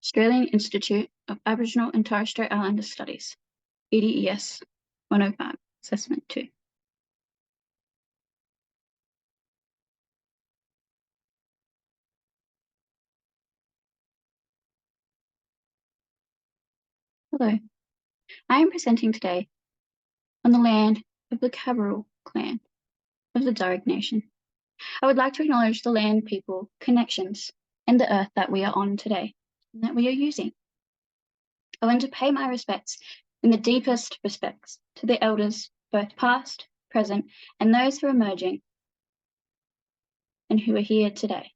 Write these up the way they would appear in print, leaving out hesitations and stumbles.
Australian Institute of Aboriginal and Torres Strait Islander Studies, EDES105 Assessment 2. Hello, I am presenting today on the land of the Cabral clan of the Darug Nation. I would like to acknowledge the land, people, connections, and the earth that we are on today and that we are using. I want to pay my respects in the deepest respects to the elders, both past, present, and those who are emerging and who are here today.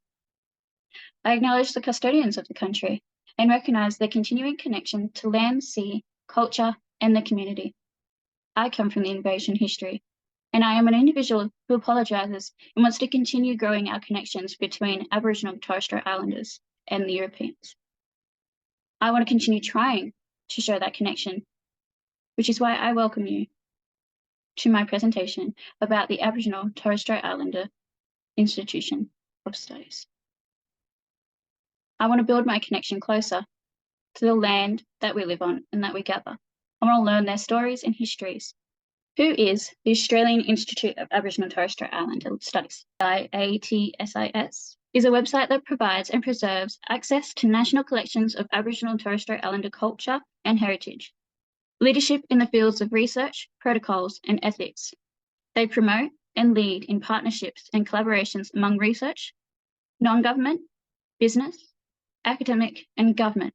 I acknowledge the custodians of the country and recognise their continuing connection to land, sea, culture, and the community. I come from the invasion history, and I am an individual who apologises and wants to continue growing our connections between Aboriginal and Torres Strait Islanders and the Europeans. I want to continue trying to show that connection, which is why I welcome you to my presentation about the Aboriginal Torres Strait Islander Institution of Studies. I want to build my connection closer to the land that we live on and that we gather. I want to learn their stories and histories. Who is the Australian Institute of Aboriginal and Torres Strait Islander Studies? IATSIS is a website that provides and preserves access to national collections of Aboriginal and Torres Strait Islander culture and heritage, leadership in the fields of research, protocols, and ethics. They promote and lead in partnerships and collaborations among research, non-government, business, academic, and government,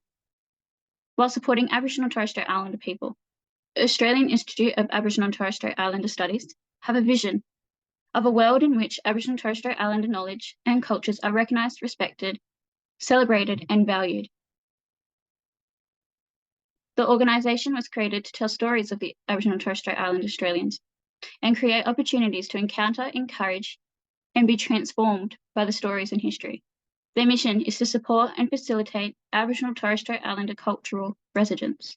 while supporting Aboriginal and Torres Strait Islander people. The Australian Institute of Aboriginal and Torres Strait Islander Studies have a vision of a world in which Aboriginal and Torres Strait Islander knowledge and cultures are recognised, respected, celebrated, and valued. The organisation was created to tell stories of the Aboriginal and Torres Strait Islander Australians and create opportunities to encounter, encourage, and be transformed by the stories and history. Their mission is to support and facilitate Aboriginal and Torres Strait Islander cultural residents.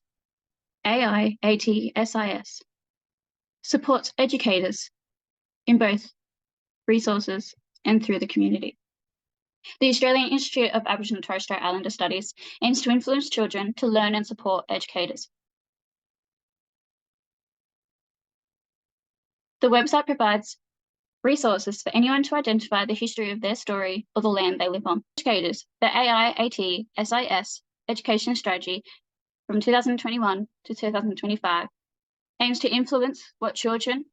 AIATSIS supports educators in both resources and through the community. The Australian Institute of Aboriginal and Torres Strait Islander Studies aims to influence children to learn and support educators. The website provides resources for anyone to identify the history of their story or the land they live on. Educators, the AIATSIS Education Strategy from 2021 to 2025 aims to influence what children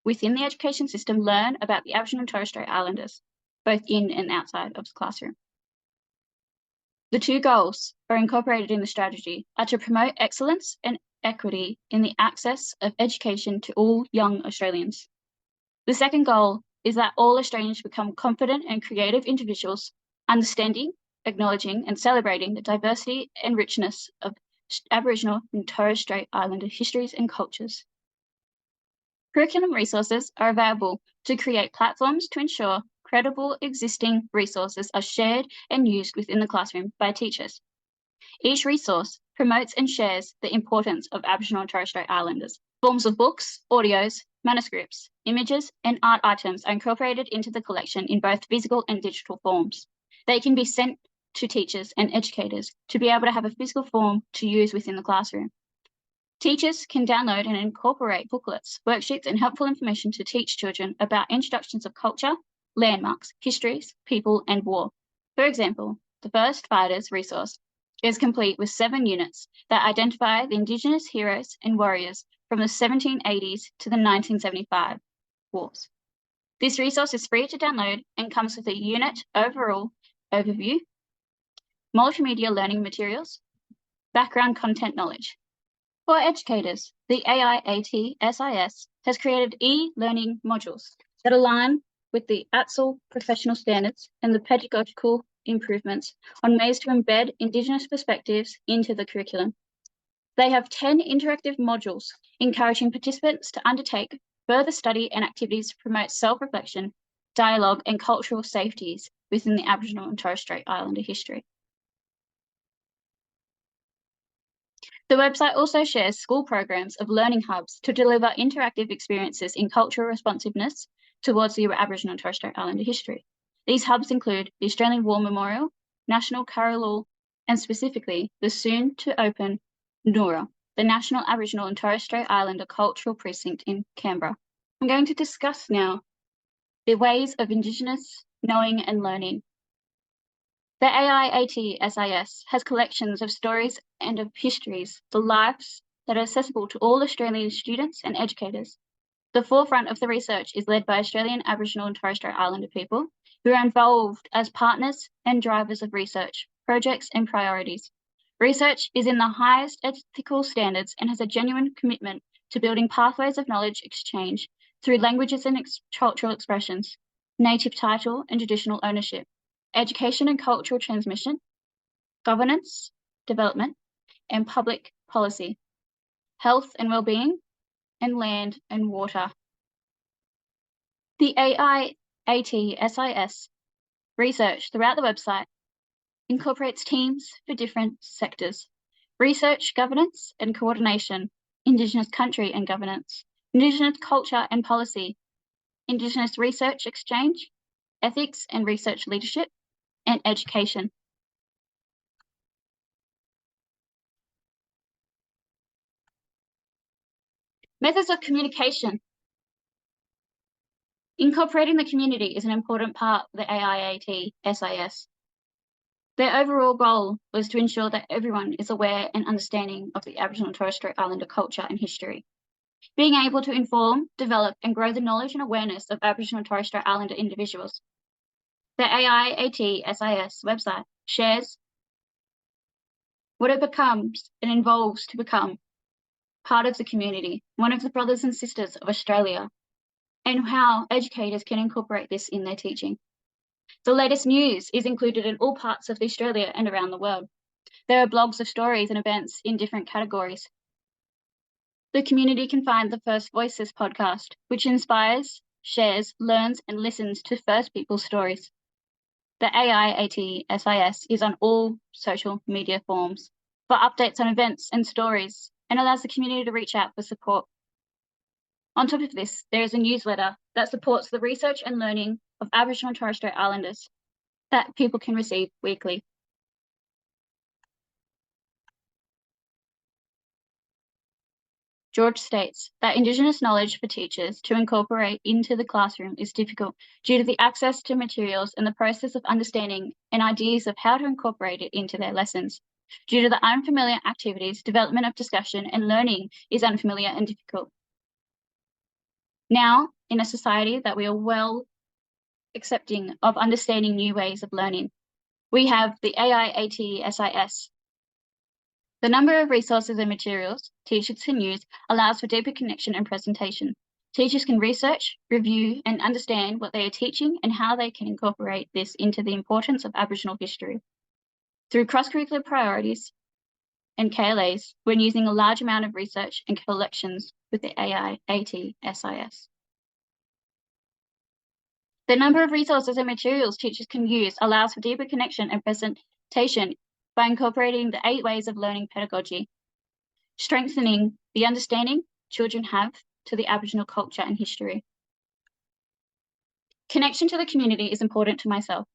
within the education system learn about the Aboriginal and Torres Strait Islanders, both in and outside of the classroom. The two goals are incorporated in the strategy are to promote excellence and equity in the access of education to all young Australians. The second goal is that all Australians become confident and creative individuals, understanding, acknowledging, and celebrating the diversity and richness of Aboriginal and Torres Strait Islander histories and cultures. Curriculum resources are available to create platforms to ensure credible existing resources are shared and used within the classroom by teachers. Each resource promotes and shares the importance of Aboriginal and Torres Strait Islanders. Forms of books, audios, manuscripts, images, and art items are incorporated into the collection in both physical and digital forms. They can be sent to teachers and educators to be able to have a physical form to use within the classroom. Teachers can download and incorporate booklets, worksheets, and helpful information to teach children about introductions of culture, landmarks, histories, people, and war. For example, the First Fighters resource is complete with 7 units that identify the Indigenous heroes and warriors from the 1780s to the 1975 wars. This resource is free to download and comes with a unit overall overview, multimedia learning materials, background content knowledge. For educators, the AIATSIS has created e-learning modules that align with the ATSL professional standards and the pedagogical improvements on ways to embed Indigenous perspectives into the curriculum. They have 10 interactive modules encouraging participants to undertake further study and activities to promote self-reflection, dialogue, and cultural safeties within the Aboriginal and Torres Strait Islander history. The website also shares school programs of learning hubs to deliver interactive experiences in cultural responsiveness towards the Aboriginal and Torres Strait Islander history. These hubs include the Australian War Memorial, National Carillal and specifically the soon-to-open Noora, the National Aboriginal and Torres Strait Islander Cultural Precinct in Canberra. I'm going to discuss now the ways of Indigenous knowing and learning. The AIAT SIS has collections of stories and of histories, the lives that are accessible to all Australian students and educators. The forefront of the research is led by Australian Aboriginal and Torres Strait Islander people who are involved as partners and drivers of research, projects and priorities. Research is in the highest ethical standards and has a genuine commitment to building pathways of knowledge exchange through languages and cultural expressions, native title and traditional ownership, education and cultural transmission, governance, development, and public policy, health and well-being, and land and water. The AIAT SIS research throughout the website incorporates teams for different sectors: research, governance and coordination, Indigenous country and governance, Indigenous culture and policy, Indigenous research exchange, ethics and research leadership, and education. Methods of communication. Incorporating the community is an important part of the AIAT SIS. Their overall goal was to ensure that everyone is aware and understanding of the Aboriginal and Torres Strait Islander culture and history. Being able to inform, develop, and grow the knowledge and awareness of Aboriginal and Torres Strait Islander individuals. The AIAT SIS website shares what it becomes and involves to become part of the community, one of the brothers and sisters of Australia, and how educators can incorporate this in their teaching. The latest news is included in all parts of Australia and around the world. There are blogs of stories and events in different categories. The community can find the First Voices podcast, which inspires, shares, learns, and listens to First People's stories. The AIAT SIS is on all social media forms for updates on events and stories and allows the community to reach out for support. On top of this, there is a newsletter that supports the research and learning of Aboriginal and Torres Strait Islanders that people can receive weekly. George states that Indigenous knowledge for teachers to incorporate into the classroom is difficult due to the access to materials and the process of understanding and ideas of how to incorporate it into their lessons. Due to the unfamiliar activities, development of discussion and learning is unfamiliar and difficult. Now, in a society that we are well accepting of understanding new ways of learning, we have the AIAT SIS. The number of resources and materials teachers can use allows for deeper connection and presentation. Teachers can research, review, and understand what they are teaching and how they can incorporate this into the importance of Aboriginal history. Through cross-curricular priorities and KLAs, when using a large amount of research and collections with the AIAT SIS. The number of resources and materials teachers can use allows for deeper connection and presentation by incorporating the 8 ways of learning pedagogy, strengthening the understanding children have to the Aboriginal culture and history. Connection to the community is important to myself.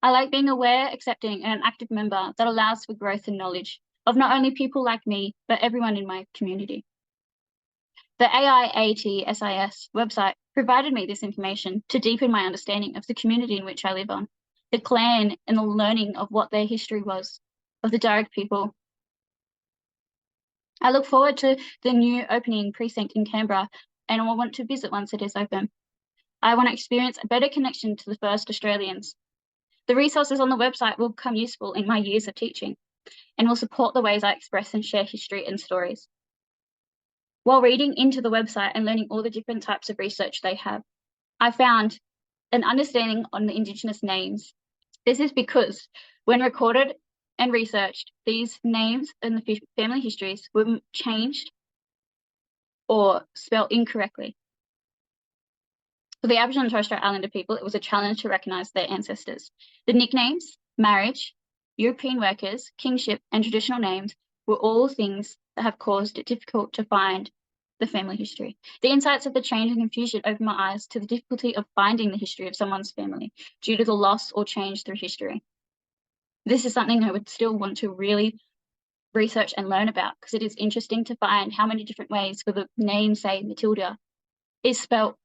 I like being aware, accepting, and an active member that allows for growth and knowledge of not only people like me, but everyone in my community. The AIAT SIS website provided me this information to deepen my understanding of the community in which I live on, the clan and the learning of what their history was, of the Darug people. I look forward to the new opening precinct in Canberra and I want to visit once it is open. I want to experience a better connection to the first Australians. The resources on the website will become useful in my years of teaching and will support the ways I express and share history and stories. While reading into the website and learning all the different types of research they have, I found an understanding on the Indigenous names. This is because when recorded and researched, these names and the family histories were changed or spelled incorrectly. For the Aboriginal and Torres Strait Islander people, it was a challenge to recognise their ancestors. The nicknames, marriage, European workers, kingship, and traditional names were all things that have caused it difficult to find the family history. The insights of the change and confusion opened my eyes to the difficulty of finding the history of someone's family due to the loss or change through history. This is something I would still want to really research and learn about, because it is interesting to find how many different ways for the name, say, Matilda, is spelt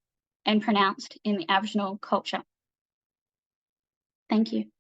and pronounced in the Aboriginal culture. Thank you.